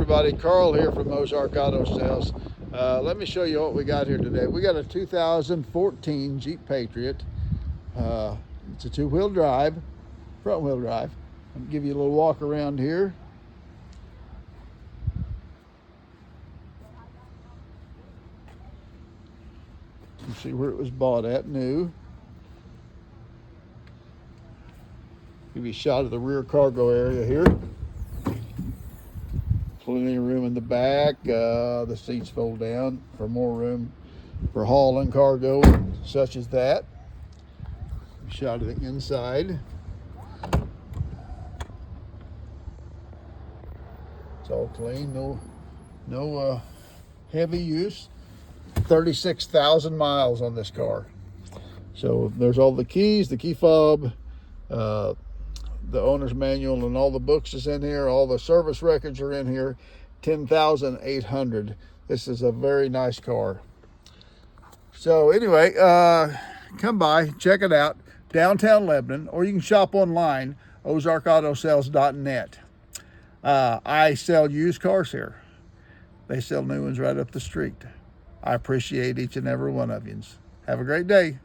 everybody, Carl here from Ozark Auto Sales. Let me show you what we got here today. We got a 2014 Jeep Patriot. It's a two-wheel drive, front-wheel drive. I'll give you a little walk around here. You see where it was bought at, new. Give you a shot of the rear cargo area here. Plenty of room in the back. The seats fold down for more room for hauling cargo such as that. Shot of the inside. It's all clean, no heavy use. 36,000 miles on this car. So there's all the keys, the key fob, the owner's manual, and all the books is in here. All the service records are in here. 10,800. This is a very nice car. So anyway, come by, check it out, downtown Lebanon, or you can shop online, ozarkautosales.net. I sell used cars here. They sell new ones right up the street. I appreciate each and every one of you. Have a great day.